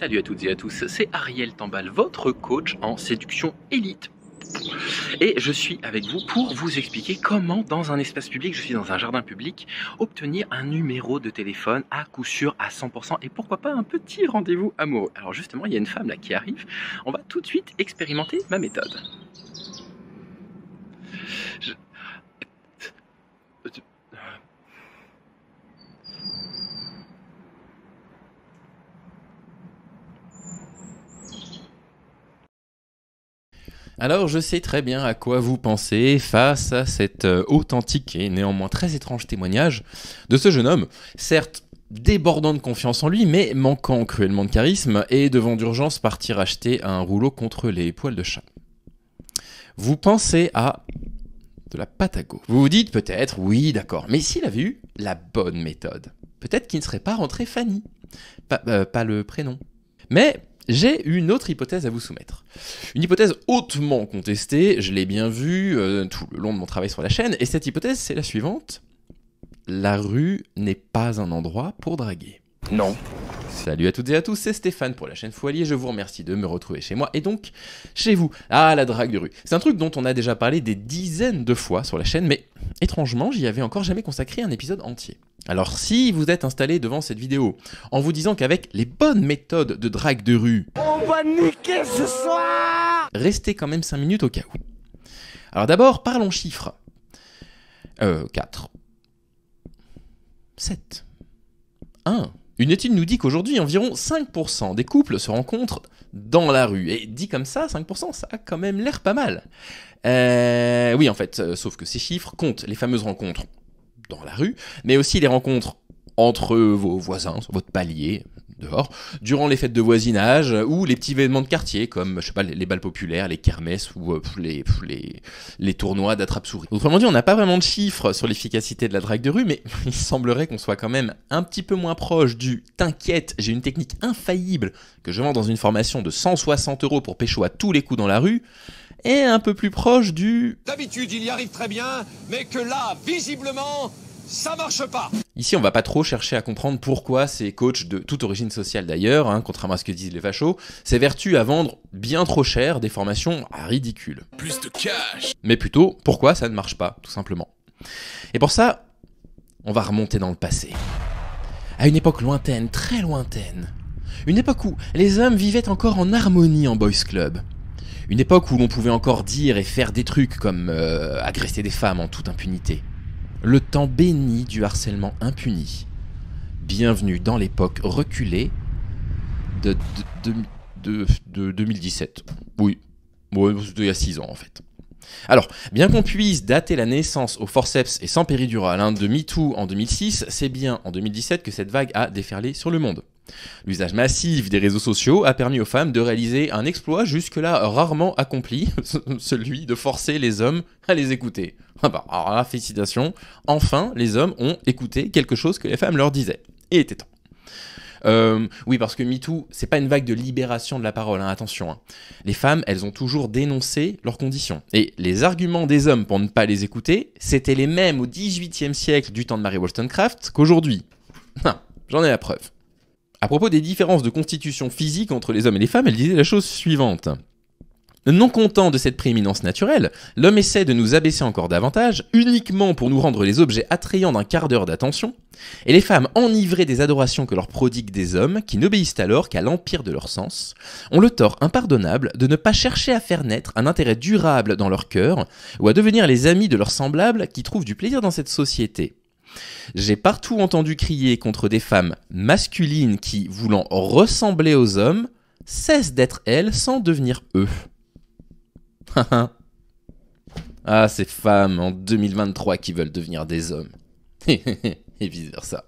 Salut à toutes et à tous, c'est Ariel Tambal, votre coach en séduction élite. Et je suis avec vous pour vous expliquer comment, dans un espace public, je suis dans un jardin public, obtenir un numéro de téléphone à coup sûr à 100% et pourquoi pas un petit rendez-vous amoureux. Alors justement, il y a une femme là qui arrive, on va tout de suite expérimenter ma méthode. Alors je sais très bien à quoi vous pensez face à cet authentique et néanmoins très étrange témoignage de ce jeune homme, certes débordant de confiance en lui, mais manquant cruellement de charisme et devant d'urgence partir acheter un rouleau contre les poils de chat. Vous pensez à de la pâte à go. Vous vous dites peut-être, oui d'accord, mais s'il avait eu la bonne méthode, peut-être qu'il ne serait pas rentré Fanny, pas le prénom. Mais j'ai une autre hypothèse à vous soumettre. Une hypothèse hautement contestée, je l'ai bien vue tout le long de mon travail sur la chaîne, et cette hypothèse c'est la suivante. La rue n'est pas un endroit pour draguer. Non. Salut à toutes et à tous, c'est Stéphane pour la chaîne Foilier, je vous remercie de me retrouver chez moi et donc chez vous. Ah, la drague de rue. C'est un truc dont on a déjà parlé des dizaines de fois sur la chaîne, mais étrangement, j'y avais encore jamais consacré un épisode entier. Alors si vous êtes installé devant cette vidéo en vous disant qu'avec les bonnes méthodes de drague de rue, on va niquer ce soir, restez quand même 5 minutes au cas où. Alors d'abord, parlons chiffres. 4. 7. 1. Une étude nous dit qu'aujourd'hui, environ 5% des couples se rencontrent dans la rue. Et dit comme ça, 5%, ça a quand même l'air pas mal. Oui, en fait, sauf que ces chiffres comptent les fameuses rencontres dans la rue, mais aussi les rencontres entre vos voisins, sur votre palier, dehors, durant les fêtes de voisinage ou les petits événements de quartier comme, je sais pas, les balles populaires, les kermesses ou les tournois d'attrape-souris. Autrement dit, on n'a pas vraiment de chiffres sur l'efficacité de la drague de rue, mais il semblerait qu'on soit quand même un petit peu moins proche du « t'inquiète, j'ai une technique infaillible que je vends dans une formation de 160 € pour pécho à tous les coups dans la rue », et un peu plus proche du « d'habitude il y arrive très bien, mais que là, visiblement, ça marche pas ». Ici, on va pas trop chercher à comprendre pourquoi ces coachs de toute origine sociale d'ailleurs, contrairement à ce que disent les fachos, s'évertuent à vendre bien trop cher des formations ridicules. Plus de cash. Mais plutôt, pourquoi ça ne marche pas, tout simplement. Et pour ça, on va remonter dans le passé. À une époque lointaine, très lointaine. Une époque où les hommes vivaient encore en harmonie en boys club. Une époque où l'on pouvait encore dire et faire des trucs comme agresser des femmes en toute impunité. Le temps béni du harcèlement impuni. Bienvenue dans l'époque reculée de 2017. Oui, c'était il y a 6 ans en fait. Alors, bien qu'on puisse dater la naissance au forceps et sans péridurale de MeToo en 2006, c'est bien en 2017 que cette vague a déferlé sur le monde. L'usage massif des réseaux sociaux a permis aux femmes de réaliser un exploit jusque-là rarement accompli, celui de forcer les hommes à les écouter. Alors là, félicitations, enfin les hommes ont écouté quelque chose que les femmes leur disaient. Et il était temps. Oui, parce que MeToo, c'est pas une vague de libération de la parole, attention. Les femmes, elles ont toujours dénoncé leurs conditions. Et les arguments des hommes pour ne pas les écouter, c'était les mêmes au XVIIIe siècle du temps de Mary Wollstonecraft qu'aujourd'hui. J'en ai la preuve. À propos des différences de constitution physique entre les hommes et les femmes, elle disait la chose suivante. Non content de cette prééminence naturelle, l'homme essaie de nous abaisser encore davantage, uniquement pour nous rendre les objets attrayants d'un quart d'heure d'attention, et les femmes, enivrées des adorations que leur prodiguent des hommes, qui n'obéissent alors qu'à l'empire de leur sens, ont le tort impardonnable de ne pas chercher à faire naître un intérêt durable dans leur cœur, ou à devenir les amis de leurs semblables qui trouvent du plaisir dans cette société. J'ai partout entendu crier contre des femmes masculines qui, voulant ressembler aux hommes, cessent d'être elles sans devenir eux. Ah, ces femmes en 2023 qui veulent devenir des hommes. Et vice versa.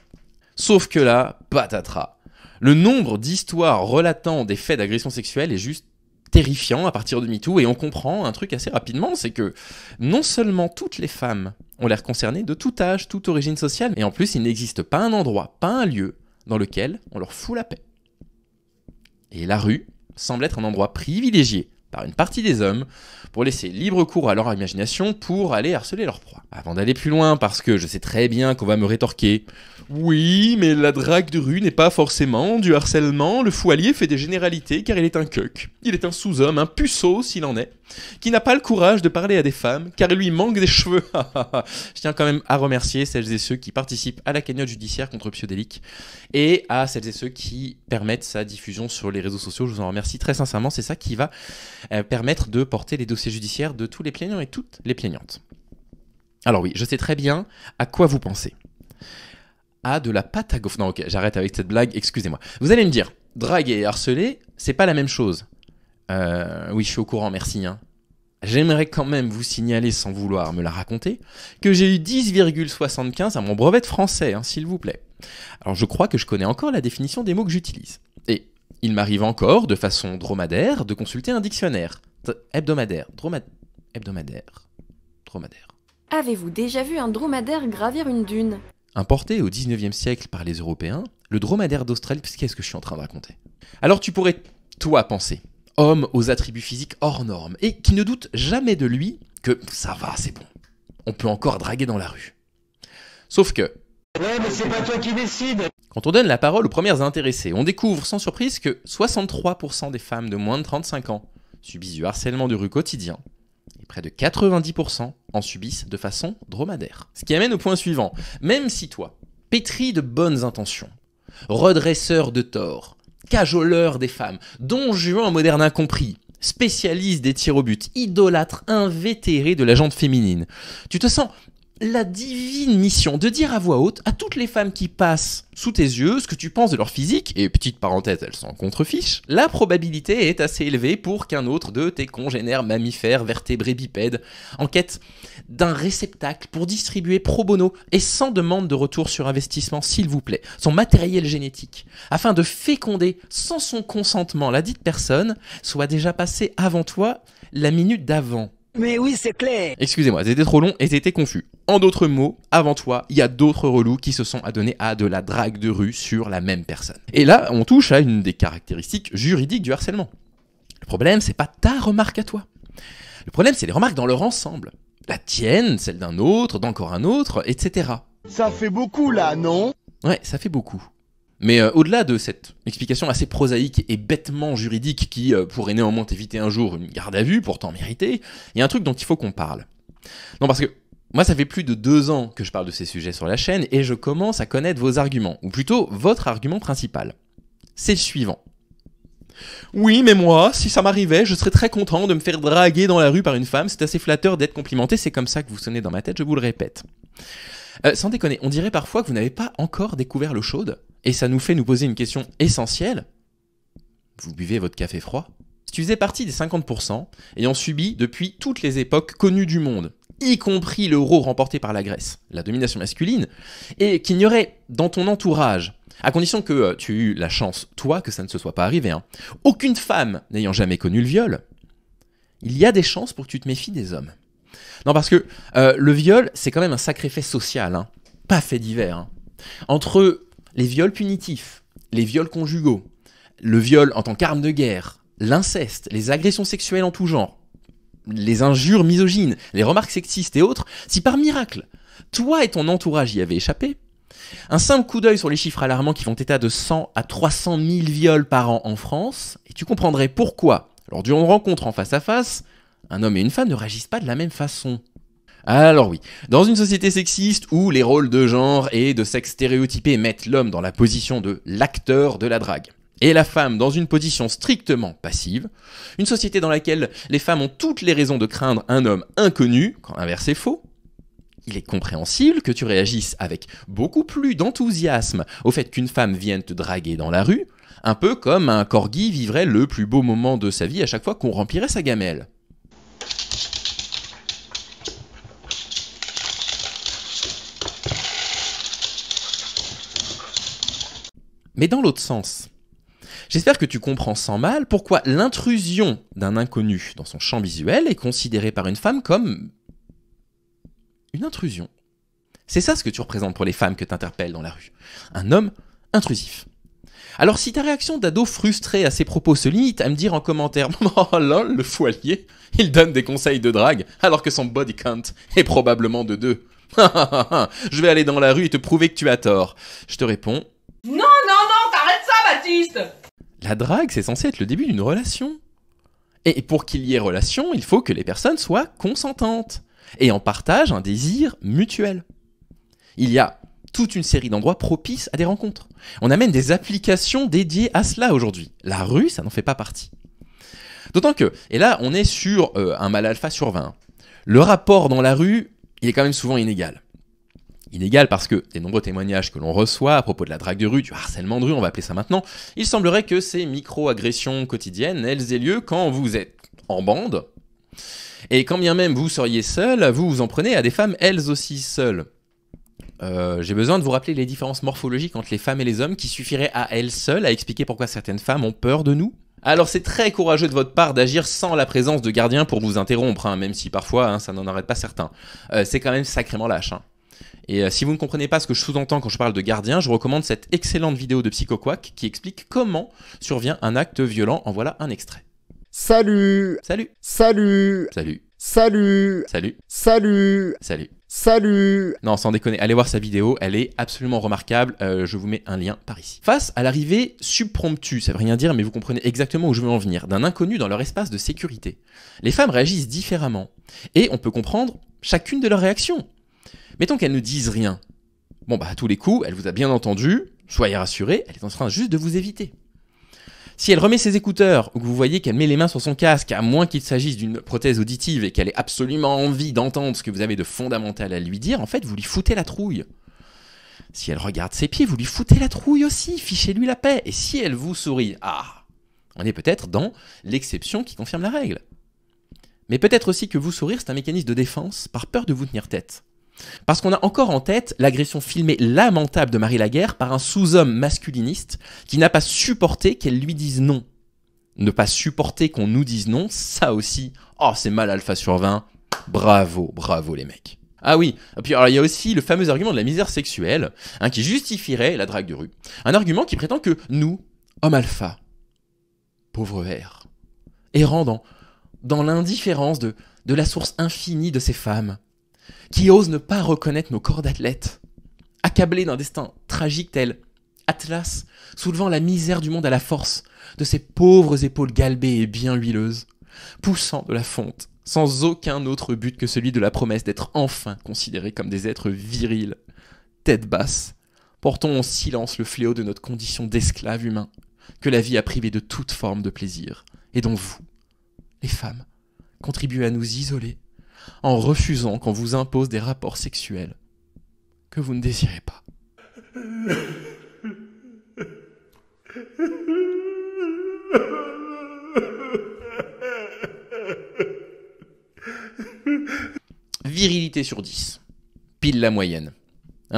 Sauf que là, patatras. Le nombre d'histoires relatant des faits d'agression sexuelle est juste terrifiant à partir de MeToo, et on comprend un truc assez rapidement, c'est que non seulement toutes les femmes ont l'air concernées de tout âge, toute origine sociale, mais en plus il n'existe pas un endroit, pas un lieu dans lequel on leur fout la paix. Et la rue semble être un endroit privilégié par une partie des hommes pour laisser libre cours à leur imagination pour aller harceler leur proie. Avant d'aller plus loin, parce que je sais très bien qu'on va me rétorquer « Oui, mais la drague de rue n'est pas forcément du harcèlement, le fou allié fait des généralités car il est un cuck. Il est un sous-homme, un puceau s'il en est, qui n'a pas le courage de parler à des femmes car il lui manque des cheveux. » Je tiens quand même à remercier celles et ceux qui participent à la cagnotte judiciaire contre Psyodélique et à celles et ceux qui permettent sa diffusion sur les réseaux sociaux. Je vous en remercie très sincèrement, c'est ça qui va permettre de porter les dossiers judiciaires de tous les plaignants et toutes les plaignantes. Alors oui, je sais très bien à quoi vous pensez. À de la pâte à gaufre. Non, ok, j'arrête avec cette blague, excusez-moi. Vous allez me dire, draguer et harceler, c'est pas la même chose. Oui, je suis au courant, merci. J'aimerais quand même vous signaler, sans vouloir me la raconter, que j'ai eu 10,75 à mon brevet de français, s'il vous plaît. Alors je crois que je connais encore la définition des mots que j'utilise. Et il m'arrive encore, de façon dromadaire, de consulter un dictionnaire. Hebdomadaire. Avez-vous déjà vu un dromadaire gravir une dune ? Importé au 19e siècle par les Européens, le dromadaire d'Australie... Qu'est-ce que je suis en train de raconter ? Alors tu pourrais, toi, penser, homme aux attributs physiques hors normes, et qui ne doute jamais de lui, que ça va, c'est bon. On peut encore draguer dans la rue. Sauf que... Ouais, mais c'est pas toi qui décide. Quand on donne la parole aux premières intéressées, on découvre sans surprise que 63% des femmes de moins de 35 ans subissent du harcèlement de rue quotidien, et près de 90% en subissent de façon dromadaire. Ce qui amène au point suivant. Même si toi, pétri de bonnes intentions, redresseur de tort, cajoleur des femmes, don Juan moderne incompris, spécialiste des tirs au but, idolâtre invétéré de la jante féminine, tu te sens la divine mission de dire à voix haute à toutes les femmes qui passent sous tes yeux ce que tu penses de leur physique, et petite parenthèse, elles s'en contrefichent, la probabilité est assez élevée pour qu'un autre de tes congénères mammifères, vertébrés, bipèdes, en quête d'un réceptacle pour distribuer pro bono et sans demande de retour sur investissement, s'il vous plaît, son matériel génétique, afin de féconder sans son consentement la dite personne, soit déjà passé avant toi la minute d'avant. Mais oui, c'est clair. Excusez-moi, c'était trop long et c'était confus. En d'autres mots, avant toi, il y a d'autres relous qui se sont adonnés à de la drague de rue sur la même personne. Et là, on touche à une des caractéristiques juridiques du harcèlement. Le problème, c'est pas ta remarque à toi. Le problème, c'est les remarques dans leur ensemble. La tienne, celle d'un autre, d'encore un autre, etc. Ça fait beaucoup là, non? Ouais, ça fait beaucoup. Mais au-delà de cette explication assez prosaïque et bêtement juridique qui pourrait néanmoins t'éviter un jour une garde à vue, pourtant méritée, il y a un truc dont il faut qu'on parle. Non, parce que moi, ça fait plus de 2 ans que je parle de ces sujets sur la chaîne et je commence à connaître vos arguments, ou plutôt votre argument principal. C'est le suivant. Oui, mais moi, si ça m'arrivait, je serais très content de me faire draguer dans la rue par une femme, c'est assez flatteur d'être complimenté, c'est comme ça que vous sonnez dans ma tête, je vous le répète. Sans déconner, on dirait parfois que vous n'avez pas encore découvert l'eau chaude. Et ça nous fait nous poser une question essentielle. Vous buvez votre café froid ? Si tu faisais partie des 50% ayant subi depuis toutes les époques connues du monde, y compris l'euro remporté par la Grèce, la domination masculine, et qu'il n'y aurait dans ton entourage, à condition que tu aies eu la chance, toi, que ça ne se soit pas arrivé, aucune femme n'ayant jamais connu le viol, il y a des chances pour que tu te méfies des hommes. Non, parce que le viol, c'est quand même un sacré fait social, pas fait divers. Entre les viols punitifs, les viols conjugaux, le viol en tant qu'arme de guerre, l'inceste, les agressions sexuelles en tout genre, les injures misogynes, les remarques sexistes et autres, si par miracle, toi et ton entourage y avaient échappé, un simple coup d'œil sur les chiffres alarmants qui font état de 100 à 300 000 viols par an en France, et tu comprendrais pourquoi, lors d'une rencontre en face à face, un homme et une femme ne réagissent pas de la même façon. Alors oui, dans une société sexiste où les rôles de genre et de sexe stéréotypés mettent l'homme dans la position de l'acteur de la drague, et la femme dans une position strictement passive, une société dans laquelle les femmes ont toutes les raisons de craindre un homme inconnu, quand l'inverse est faux, il est compréhensible que tu réagisses avec beaucoup plus d'enthousiasme au fait qu'une femme vienne te draguer dans la rue, un peu comme un corgi vivrait le plus beau moment de sa vie à chaque fois qu'on remplirait sa gamelle. Mais dans l'autre sens, j'espère que tu comprends sans mal pourquoi l'intrusion d'un inconnu dans son champ visuel est considérée par une femme comme une intrusion. C'est ça ce que tu représentes pour les femmes que t'interpelles dans la rue. Un homme intrusif. Alors si ta réaction d'ado frustré à ces propos se limite à me dire en commentaire « Oh lol, le fou allié, il donne des conseils de drague alors que son body count est probablement de 2. Je vais aller dans la rue et te prouver que tu as tort. » Je te réponds Non, non, non, t'arrêtes ça, Baptiste! La drague, c'est censé être le début d'une relation. Et pour qu'il y ait relation, il faut que les personnes soient consentantes et en partagent un désir mutuel. Il y a toute une série d'endroits propices à des rencontres. On a même des applications dédiées à cela aujourd'hui. La rue, ça n'en fait pas partie. D'autant que, et là on est sur un mâle alpha sur 20, le rapport dans la rue, il est quand même souvent inégal. Inégal parce que des nombreux témoignages que l'on reçoit à propos de la drague de rue, du harcèlement de rue, on va appeler ça maintenant, il semblerait que ces micro-agressions quotidiennes, elles aient lieu quand vous êtes en bande, et quand bien même vous seriez seul, vous vous en prenez à des femmes elles aussi seules. J'ai besoin de vous rappeler les différences morphologiques entre les femmes et les hommes qui suffiraient à elles seules à expliquer pourquoi certaines femmes ont peur de nous. Alors c'est très courageux de votre part d'agir sans la présence de gardiens pour vous interrompre, hein, même si parfois ça n'en arrête pas certains. C'est quand même sacrément lâche. Hein. Et si vous ne comprenez pas ce que je sous-entends quand je parle de gardien, je recommande cette excellente vidéo de PsychoQuack qui explique comment survient un acte violent. En voilà un extrait. Salut. Salut. Salut. Salut. Salut. Salut. Salut. Salut. Salut. Non, sans déconner, allez voir sa vidéo, elle est absolument remarquable, je vous mets un lien par ici. Face à l'arrivée subpromptue, ça veut rien dire mais vous comprenez exactement où je veux en venir, d'un inconnu dans leur espace de sécurité, les femmes réagissent différemment, et on peut comprendre chacune de leurs réactions. Mettons qu'elles ne disent rien. Bon bah à tous les coups, elle vous a bien entendu, soyez rassurés, elle est en train juste de vous éviter. Si elle remet ses écouteurs, ou que vous voyez qu'elle met les mains sur son casque, à moins qu'il s'agisse d'une prothèse auditive et qu'elle ait absolument envie d'entendre ce que vous avez de fondamental à lui dire, en fait, vous lui foutez la trouille. Si elle regarde ses pieds, vous lui foutez la trouille aussi, fichez-lui la paix. Et si elle vous sourit, on est peut-être dans l'exception qui confirme la règle. Mais peut-être aussi que vous sourire, c'est un mécanisme de défense par peur de vous tenir tête. Parce qu'on a encore en tête l'agression filmée lamentable de Marie Laguerre par un sous-homme masculiniste qui n'a pas supporté qu'elle lui dise non. Ne pas supporter qu'on nous dise non, ça aussi, c'est mal alpha sur 20, bravo, bravo les mecs. Ah oui, et puis alors il y a aussi le fameux argument de la misère sexuelle, qui justifierait la drague de rue. Un argument qui prétend que nous, hommes alpha, pauvres vers, errant dans l'indifférence de la source infinie de ces femmes, qui osent ne pas reconnaître nos corps d'athlètes, accablés d'un destin tragique tel Atlas, soulevant la misère du monde à la force de ses pauvres épaules galbées et bien huileuses, poussant de la fonte, sans aucun autre but que celui de la promesse d'être enfin considérés comme des êtres virils, tête basse, portons en silence le fléau de notre condition d'esclave humain, que la vie a privé de toute forme de plaisir, et dont vous, les femmes, contribuez à nous isoler, en refusant qu'on vous impose des rapports sexuels que vous ne désirez pas. Virilité sur 10. Pile la moyenne.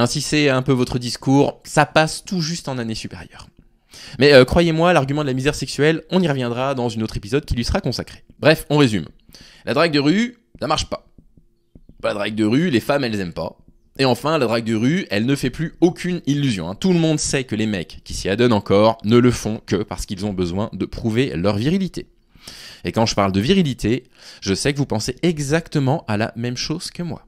Si c'est un peu votre discours, ça passe tout juste en année supérieure. Mais croyez-moi, l'argument de la misère sexuelle, on y reviendra dans un autre épisode qui lui sera consacré. Bref, on résume. La drague de rue, ça marche pas. La drague de rue, les femmes, elles aiment pas. Et enfin, la drague de rue, elle ne fait plus aucune illusion. Tout le monde sait que les mecs qui s'y adonnent encore ne le font que parce qu'ils ont besoin de prouver leur virilité. Et quand je parle de virilité, je sais que vous pensez exactement à la même chose que moi.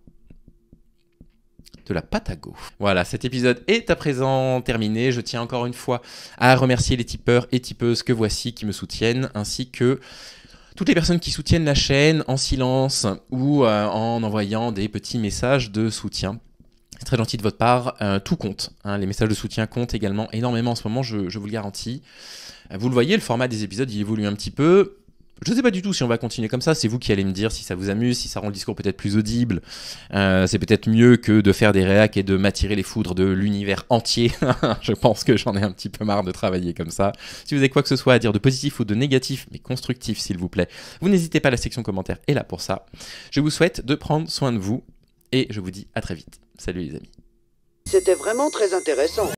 De la pâte à gaufres. Voilà, cet épisode est à présent terminé. Je tiens encore une fois à remercier les tipeurs et tipeuses que voici qui me soutiennent, ainsi que toutes les personnes qui soutiennent la chaîne en silence ou en envoyant des petits messages de soutien. C'est très gentil de votre part, tout compte. Les messages de soutien comptent également énormément en ce moment, je vous le garantis. Vous le voyez, le format des épisodes il évolue un petit peu. Je ne sais pas du tout si on va continuer comme ça, c'est vous qui allez me dire si ça vous amuse, si ça rend le discours peut-être plus audible. C'est peut-être mieux que de faire des réacs et de m'attirer les foudres de l'univers entier. Je pense que j'en ai un petit peu marre de travailler comme ça. Si vous avez quoi que ce soit à dire de positif ou de négatif, mais constructif s'il vous plaît, vous n'hésitez pas, la section commentaires est là pour ça. Je vous souhaite de prendre soin de vous et je vous dis à très vite. Salut les amis. C'était vraiment très intéressant.